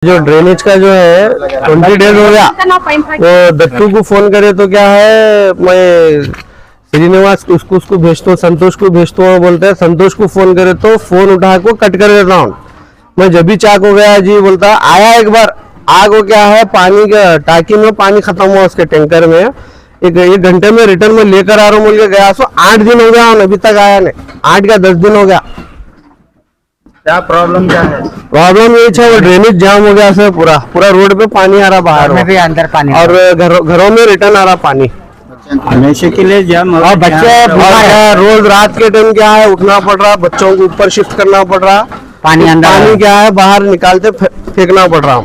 जो ड्रेनेज का जो है 20 डेज हो गया। वो दत्तू को फोन करे तो क्या है, मैं श्रीनिवास उसको भेजता हूँ, संतोष को भेजता हूँ, बोलते हैं संतोष को फोन करे तो फोन उठा को कट कर देता हूँ। मैं जब भी चाक हो गया जी बोलता आया एक बार, आग हो क्या है, पानी का टाकी में पानी खत्म हुआ उसके टैंकर में, एक घंटे में रिटर्न में लेकर आ रहा हूँ बोल के गया। सो 8 दिन हो गया अभी तक आया नहीं, 8 या 10 दिन हो गया। क्या प्रॉब्लम क्या है? प्रॉब्लम ये है वो ड्रेनेज जाम हो गया सर, पूरा पूरा रोड पे पानी आ रहा बाहर में भी अंदर पानी और घरों में रिटर्न आ रहा पानी हमेशा के लिए जाम। और बच्चे रोज रात के टाइम क्या है उठना पड़ रहा, बच्चों को ऊपर शिफ्ट करना पड़ रहा, पानी अंदर पानी क्या है बाहर निकालते फेंकना पड़ रहा।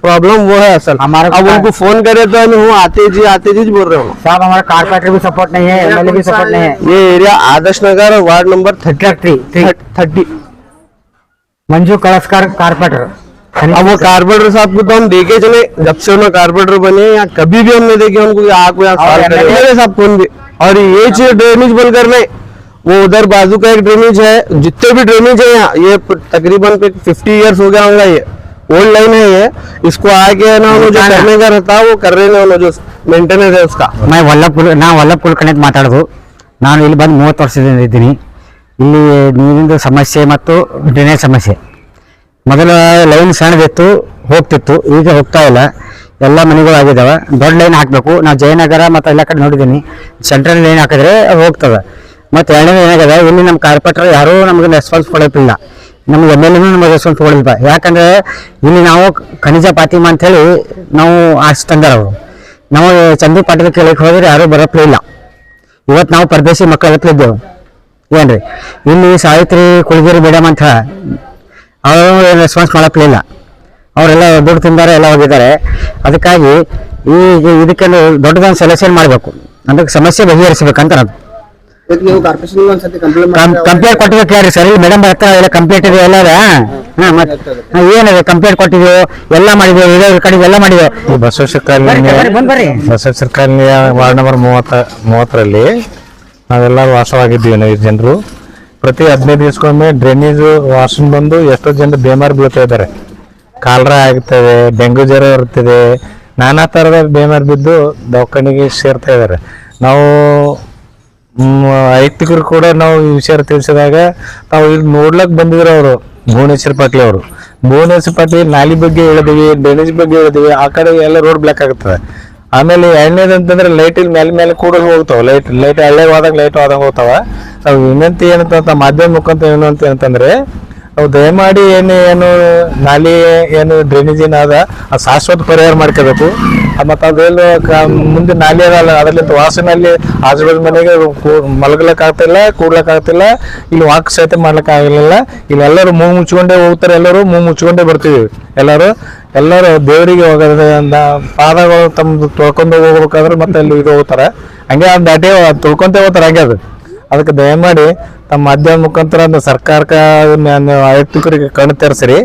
प्रॉब्लम वो है असल। अब उनको फोन करे तो हूँ आते जी बोल रहे हो साहब। हमारा कारपेंटर भी सपोर्ट नहीं है, एमएलए भी सपोर्ट नहीं है। ये area Adarsh Nagar ward number 30 Manju कलस्कर carpenter. अब वो कारपेंटर साहब को तो हम देखे चले, जब से उन्होंने कारपेंटर बने या कभी भी हमने देखे उनको आग साहब कौन भी। और ये चीज ड्रेनेज बंद कर रहे, वो उधर बाजू का एक ड्रेनेज है, जितने भी ड्रेनेज है यहाँ ये तकरीबन 50 ईयर्स हो गया होगा, ये ओल्ड लाइन है ये। इसको आगे ना जो करने का रहता है वो कर रहे हैं, जो मेंटेनेंस है उसका। मैं ವಲ್ಲಭ ಕುಲಕರ್ಣಿ ಮಾತಾಡೋದು। ನಾನು ಇಲ್ಲಿ ಬಂದು 30 ವರ್ಷದಿಂದ ಇದ್ದೀನಿ। ಇಲ್ಲಿ ನೀರಿನ ಸಮಸ್ಯೆ ಮತ್ತು ಡ್ರೈನೇಜ್ ಸಮಸ್ಯೆ, ಮೊದಲ ಲೈನ್ ಸಣ್ಣದಿತ್ತು ಹೋಗ್ತಿತ್ತು, ಈಗ ಹೋಗ್ತಾ ಇಲ್ಲ, ಎಲ್ಲ ಮನೆಗಳು ಆಗಿದ್ದಾವೆ। ದೊಡ್ಡ ಲೈನ್ ಹಾಕಬೇಕು। ನಾವು ಜಯನಗರ ಮತ್ತು ಎಲ್ಲ ಕಡೆ ನೋಡಿದ್ದೀನಿ, ಸೆಂಟ್ರಲ್ ಲೈನ್ ಹಾಕಿದ್ರೆ ಹೋಗ್ತದೆ। ಮತ್ತು ಎರಡನೇ ಏನಾಗಿದೆ, ಇಲ್ಲಿ ನಮ್ಮ ಕಾರ್ಪೊರೇಟರ್ ಯಾರೂ ನಮಗೆ ರೆಸ್ಪಾನ್ಸ್ ಕೊಡೋದಿಲ್ಲ, ನಮ್ಗೆ ಎಮ್ಎಲ್ಎನೂ ನಮಗೆ ರೆಸ್ಪಾನ್ಸ್ ಕೊಡೋದಿಲ್ಲ। ಯಾಕಂದರೆ ಇಲ್ಲಿ ನಾವು ಖನಿಜ ಫಾತಿಮಾ ಅಂಥೇಳಿ ನಾವು ಆರ್ಟ್ಸ್ ತಂದಾರ ಅವರು, ನಾವು ಚಂದು ಪಾಟೀಲ್ ಕೇಳಕ್ಕೆ ಹೋದ್ರೆ ಯಾರೂ ಬರೋಪ್ಲೇ ಇಲ್ಲ। ಇವತ್ತು ನಾವು ಪರದೇಶಿ ಮಕ್ಕಳ ಇದ್ದೇವೆ ಏನ್ರಿ, ಇಲ್ಲಿ ಸಾವಿತ್ರಿ ಕುಳಗಿರಿ ಮೇಡಮ್ ಅಂತ ಅವರು ರೆಸ್ಪಾನ್ಸ್ ಮಾಡಪ್ಲೇ ಇಲ್ಲ, ಅವರೆಲ್ಲ ದುಡ್ಡು ತಿಂದಾರೆ, ಎಲ್ಲ ಹೋಗಿದ್ದಾರೆ। ಅದಕ್ಕಾಗಿ ಇದಕ್ಕೆ ದೊಡ್ಡದೊಂದು ಸೆಲೆಕ್ಷನ್ ಮಾಡಬೇಕು, ಅದಕ್ಕೆ ಸಮಸ್ಯೆ ಬಗೆಹರಿಸಬೇಕಂತ ನಾನು ಕಂಪ್ಲೇಂಟ್ ಕೊಟ್ಟಿದ್ದಕ್ಕೆ ಯಾರು ಸರ್, ಇಲ್ಲಿ ಮೇಡಮ್ ಹತ್ರ ಎಲ್ಲ ಕಂಪ್ಲೇಂಟ್ ಇದೆ ಎಲ್ಲ ಏನಿದೆ ಕಂಪ್ಲೇಂಟ್ ಕೊಟ್ಟಿದ್ದೀವಿ, ಎಲ್ಲ ಮಾಡಿದ್ದೀವಿ, ಇದೇ ಕಡೆ ಎಲ್ಲ ಮಾಡಿದ್ದೀವಿ। ಬಸವೇಶ್ವರ ಕಾಲನಿ ವಾರ್ಡ್ ನಂಬರ್ 30ರಲ್ಲಿ ನಾವೆಲ್ಲರೂ ವಾಸವಾಗಿದ್ದೀವಿ। ನಾವು ಜನರು ಪ್ರತಿ 15 ದಿವಸಕ್ಕೊಮ್ಮೆ ಡ್ರೈನೇಜ್ ವಾಶ್ರೂಮ್ ಬಂದು ಎಷ್ಟೋ ಜನರು ಬೇಮಾರ್ ಬೀಳ್ತಾ ಇದ್ದಾರೆ, ಕಾಲರಾ ಆಗ್ತದೆ, ಡೆಂಗು ಜ್ವರ ಇರ್ತದೆ, ನಾನಾ ಥರದ ಬೇಮಾರ್ ಬಿದ್ದು ದವಾಖಾನೆಗೆ ಸೇರ್ತಾ ಇದ್ದಾರೆ। ನಾವು ವೈಯಕ್ತಿಕರು ಕೂಡ ನಾವು ಈ ವಿಷಯ ತಿಳಿಸಿದಾಗ ನಾವು ಇಲ್ಲಿ ನೋಡ್ಲಕ್ಕೆ ಬಂದಿದ್ರು ಅವರು ಭುವನೇಶ್ವರ್ ಪಾಟೀಲ್ ಅವರು। ಭುವನೇಶ್ವರ್ ಪಾಟೀಲ್ ನಾಲಿ ಬಗ್ಗೆ ಹೇಳಿದೀವಿ, ಡ್ರೈನೇಜ್ ಬಗ್ಗೆ ಹೇಳಿದೀವಿ, ಆ ಕಡೆ ಎಲ್ಲ ರೋಡ್ ಬ್ಲಾಕ್ ಆಗುತ್ತದೆ। ಆಮೇಲೆ ಎರಡನೇದು ಅಂತಂದ್ರೆ ಲೈಟ್ ಇಲ್ಲಿ ಮೇಲೆ ಕೂಡ ಹೋಗ್ತಾವ, ಲೈಟ್ ಹಳ್ಳೆ ಹೋದಾಗ ಲೈಟ್ ಹೋದಂಗೆ ಹೋಗ್ತಾವ। ನಾವು ವಿನಂತಿ ಏನಂತ ಮಾಧ್ಯಮ ಮುಖಾಂತರ ಏನು ಅಂತಂದ್ರೆ ನಾವು ದಯಮಾಡಿ ಏನು ನಾಲಿ ಏನು ಡ್ರೈನೇಜ್ ಏನಾದ ಅದು ಶಾಶ್ವತ ಪರಿಹಾರ ಮಾಡ್ಕೋಬೇಕು। ಮತ್ತು ಅದೆಲ್ಲ ಮುಂದೆ ನಾಲಿ ಅದಲ್ಲ, ಅದರಲ್ಲಿ ವಾಸನಲ್ಲಿ ಆಜುಬಾಜು ಮನೆಗೆ ಮಲಗಲಕ್ ಆಗ್ತಿಲ್ಲ, ಕೂಡ್ಲಕ್ ಆಗ್ತಿಲ್ಲ, ಇಲ್ಲಿ ವಾಕ್ ಸಹಿತ ಮಾಡ್ಲಿಕ್ಕೆ ಆಗಲಿಲ್ಲ। ಇಲ್ಲಿ ಎಲ್ಲರೂ ಮೂಗು ಮುಚ್ಕೊಂಡೇ ಹೋಗ್ತಾರೆ, ಎಲ್ಲರೂ ಮೂಗು ಮುಚ್ಕೊಂಡೇ ಬರ್ತೀವಿ ಎಲ್ಲರೂ ದೇವರಿಗೆ ಹೋಗೋದ ಪಾದಗಳು ತಮ್ಮದು ತೊಳ್ಕೊಂಡು ಹೋಗ್ಬೇಕಾದ್ರೆ ಮತ್ತೆ ಅಲ್ಲಿ ಇದು ಹೋಗ್ತಾರೆ, ಹಂಗೆ ಅದು ದಾಟಿ ತೊಳ್ಕೊಂತ ಹೋಗ್ತಾರೆ ಹಂಗೆ ಅದು। ಅದಕ್ಕೆ ದಯಮಾಡಿ ತಮ್ಮ ಮಾಧ್ಯಮ ಮುಖಾಂತರ ಸರ್ಕಾರಕ್ಕೆ ಆಯುಕ್ತರಿಗೆ ಕಣ್ಣು ತೆರೆಸಿರಿ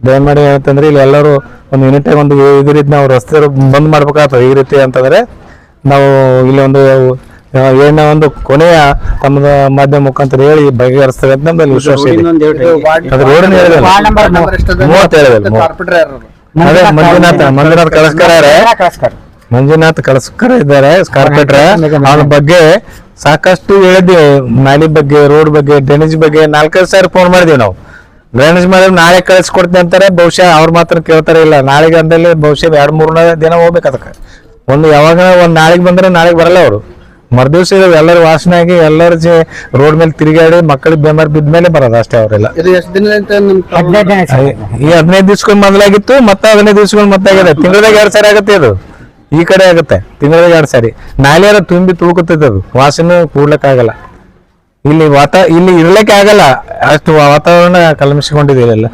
ದಯಮಾಡಿ ಅಂತಂದ್ರೆ ಇಲ್ಲಿ ಎಲ್ಲರೂ ಒಂದು ಯೂನಿಟ್ ಒಂದು ಇದೇ ರೀತಿ ನಾವು ರಸ್ತೆ ಬಂದ್ ಮಾಡ್ಬೇಕಾಗ್ತದೆ। ಈ ರೀತಿ ಅಂತಂದ್ರೆ ನಾವು ಇಲ್ಲಿ ಒಂದು ಕೊನೆಯ ತಮ್ಮ ಮಾಧ್ಯಮ ಮುಖಾಂತರ ಹೇಳಿ ಬಗೆಹರಿಸ್ತೇವೆ ಅಂತ ನಮ್ಮಲ್ಲಿ ವಿಶ್ವಾಸ ಇದೆ। ಅದು ರೋಡ್ ಅದೇ ಮಂಜುನಾಥ್ ಕಳಸ್ಕರ ಇದ್ದಾರೆ ಕಾರ್ಪೊರೇಟರ್, ಅವ್ರ ಬಗ್ಗೆ ಸಾಕಷ್ಟು ಹೇಳಿದ್ವಿ, ನಾಲಿ ಬಗ್ಗೆ, ರೋಡ್ ಬಗ್ಗೆ, ಡ್ರೈನೇಜ್ ಬಗ್ಗೆ 4-5 ಸಾರಿ ಫೋನ್ ಮಾಡಿದೀವಿ ನಾವು। ಡ್ರೈನೇಜ್ ಮಾಡಿದ್ರೆ ನಾಳೆ ಕಳಿಸ್ಕೊಡ್ತೀನಿ ಅಂತಾರೆ, ಬಹುಶಃ ಅವ್ರು ಮಾತ್ರ ಕೇಳ್ತಾರೆ ಇಲ್ಲ, ನಾಳೆಗೆ ಅಂದಲ್ಲಿ ಬಹುಶಃ 2-3 ದಿನ ಹೋಗ್ಬೇಕು ಅದಕ್ಕೆ। ಯಾವಾಗ ನಾಳೆಗೆ ಬಂದ್ರೆ ನಾಳೆಗೆ ಬರಲ್ಲ ಅವರು, ಮರುದಿವ್ಸ ಎಲ್ಲರೂ ವಾಸನೆ ಆಗಿ ಎಲ್ಲರೂ ರೋಡ್ ಮೇಲೆ ತಿರುಗಾಡಿ ಮಕ್ಕಳಿಗೆ ಬೇಮಾರ್ ಬಿದ್ಮೇಲೆ ಬರೋದು ಅಷ್ಟೇ ಅವರೆಲ್ಲ। ಈ 15 ದಿವ್ಸಗಳು ಮೊದಲಾಗಿತ್ತು, ಮತ್ತೆ 15 ದಿವ್ಸಗಳು ಮತ್ತೆ ಆಗಿದೆ, ತಿಂಗಳದಾಗ 2 ಸಾರಿ ಆಗುತ್ತೆ ಇದು, ಈ ಕಡೆ ಆಗುತ್ತೆ ತಿಂಗಳಿಗೆ 2 ಸಾರಿ। ನಾಳೆ ತುಂಬಿ ತುಳ್ಕೊತೈತೆ ಅದು, ವಾಸನೆ ಕೂಡ್ಲಕ್ಕಾಗಲ್ಲ, ಇಲ್ಲಿ ಇರ್ಲಿಕ್ಕೆ ಆಗಲ್ಲ, ಅಷ್ಟು ವಾತಾವರಣ ಕಲ್ಮಿಸಿಕೊಂಡಿದೆ ಇಲ್ಲೆಲ್ಲ।